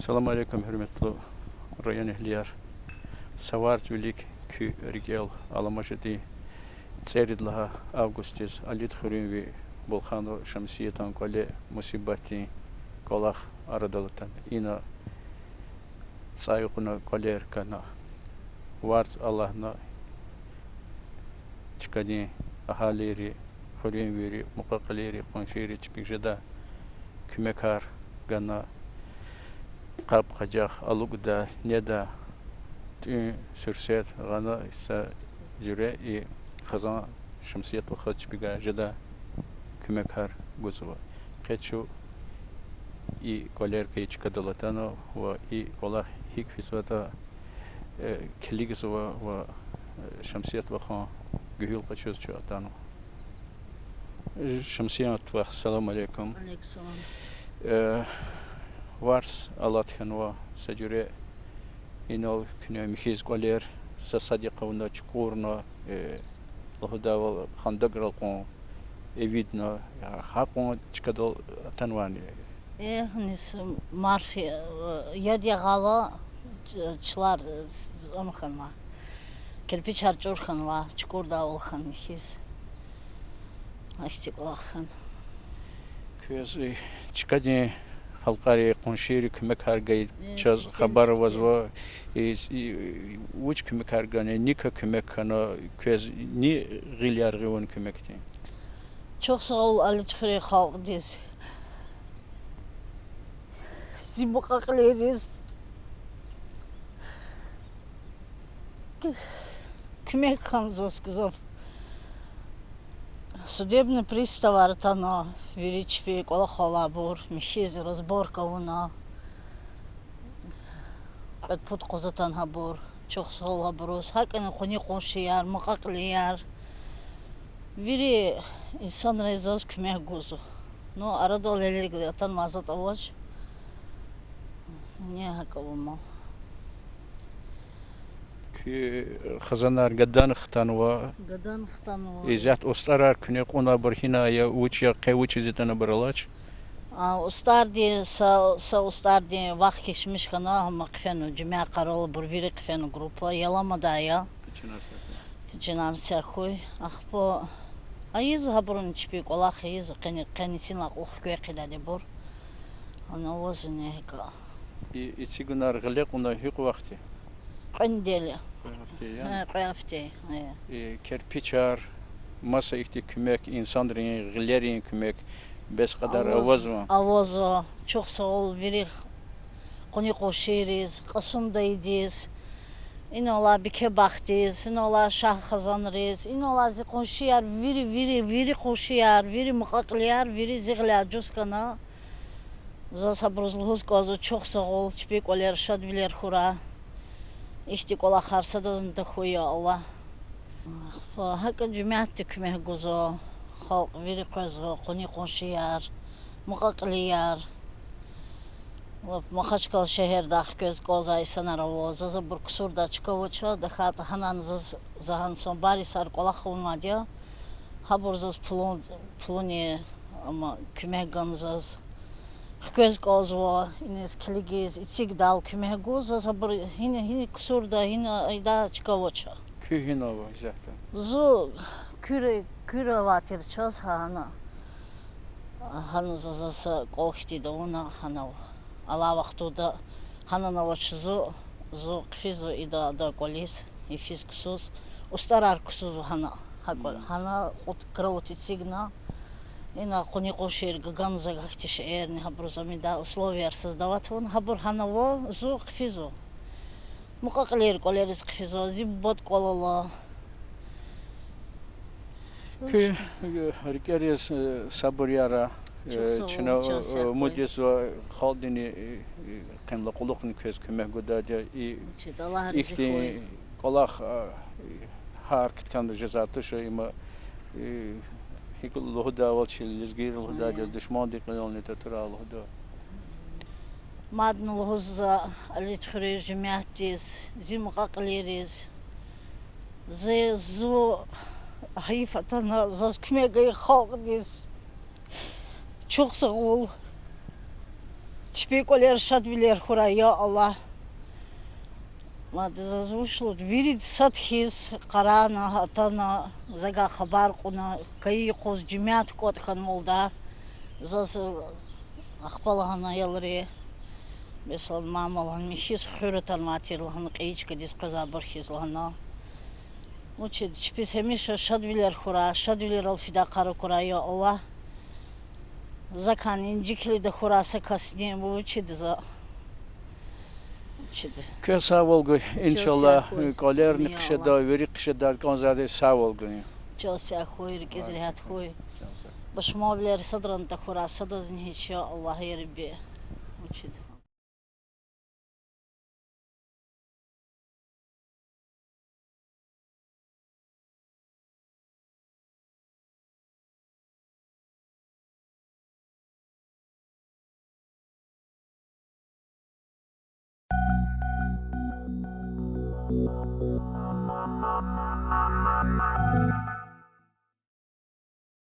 Salam aleyküm hürmetli rayon ehliler. Savart Ülik Kü Rigel Alamajadi Церидlaha Августис Алит Хуринви Болхану Шамсиетан Коле Мусибати Колах Арадалатан Ина Цайхуна Колеркана Варц Аллахна Чикади Ахалери Хуринвери Мукакалери Хоншири Чпикжада Кümekar Gana Kalp Kacak Alugda Neda Tün Sürset Gana ise Jüre i Khazan Şamsiyet ve Khatçbiga Jada Kümekar Guzova Keçu i Koler Kayıç Kadalatano ve i Kolah Hik Fisvata Keligizova ve Şamsiyet ve Khan Gühül Kaçöz Çuatano Şamsiyet ve Selamun Aleyküm Vars Alatxanwa Sajure Inol Künye Mihiz Koler Sasadiqavna Çukurna Lahudava Khandagral Evidna Hakon Çikadal Tanvani Nis Marfi Yadyagala Çlar Amkhanwa Kirpiç Harçurkhanwa Çukurda olkhan Mihiz Axtik olkhan Köz Çikadi Halkari Konşiri Kümekar Gayet Çaz Haber Vazva Uç Kümekar Gane Nika Kümekana Köz Ni Gilyar Gıvan Kümekti Çok sağ ol Ali Çıkırı halk diz Zibukaklarız Kümek kanzas kızım Судебный пристав Артано, Виричпи, Колохолабур, Мишиз, разборка уна. Пут Козатан Хабур, Чохсолабурус, Хакан Хуни Кошияр, Макаклияр. Вири инсан резаз кюмех гузу. Но Арадол Лелиг Атан Мазат Авач. Не Хакавумо. Xazanar Gadan Xtanwa Gadan Xtanwa İzat Ostarar Küne Qona Burhina ya Uçya Qevuç izitana Baralaç Ustardi sa ustardi vaqt geçmiş kana ama qfenu cemiye qarol burviri qfenu grupa yalamada ya Cinar Serxuy axpo ayiz habrun çpik ola xiz qani sinla uxkwe qidade bur ana wazne heka İçigunar Gılek ona hük vakti Qandeli Qafti Kerpiçar Masa ihti kümek insanların Gillerin kümek Bes kadar avazma Avazo çok sağ ol veri Qoni qoşiriz qasumdaydiz İnola bike baxtiz İnola şah xazanırız İnola zi qoşiyar veri qoşiyar veri muqaqliyar veri zigla cuskana Zasabruzluğuz qazu çok sağ ol çpik oler şadviler xura İşte ola xarsadan da xuya Allah. Hakka cümiyat kümeh guzo, halk veri qazo, qoni qonşiyar, muqaqliyar. Maxaçkal şehirde göz qozay sanaravo, zaza burkusurda çıkavoça da xata hanan zahan son bari sar qola xulmadya. Habur zaz puluni ama kümeh ganzaz. Göz qozvo, ines kiligiz, içig dal kümeh goza sabır hine kusurda hine ayda çıkavoça. Kühinova zaten. Zu küre vatir çaz hana. Hana zazasa kolxti da ona hana. Ala vaqtuda hana navaçzu zu qfizu ida da kolis ifiz kusuz. Ustarar kusuzu hana. Hana ot kraut içigna. Ина Қони Қошир Ганза Гахтиш Эрни Хабрузамида условия создавать он Хабур Ханово Зу Қфизу Муқақлер Колерис Қфизу Зиббот Колола Kü Rikeriz Saburyara Çino Mudis ve Khaldini Qenla Quluqni köz kümek gudaja İhti Kolaq Harkit kandı cezatı şu ima هيك الهدى والشيء الصغير الهدى جل دشمان دي قلنا تترى الهدى مادن الهزة اللي تخرج جماعتيز زي مقاقليريز زي زو هيفتنا زاز كمية جاي خالقيز çok sağ ol Чпиколер шадвилер хура, я Аллах. Мадзаз вышло, вирит садхис, карана, атана, зага хабар куна, каи коз джимят кот хан молда, заз ахпалахана ялре, бесал мамалхан мишис хюретан матирлхан каичка дисказа бархизлана. Учит, чпис хемиша шадвилер хура, шадвилер алфида кару кура, я Аллах. Закан инжикли да хура сакасни, учит за. که سوال انشالله خوی. کالر می نقشه الله. داوری قشه داد کن زده سوال گویم جلسه خوی رکزریات خوی. باش ما بلر صدرن تخورا صدزن هیچ یا الله یا ربی. وچید. Thank you.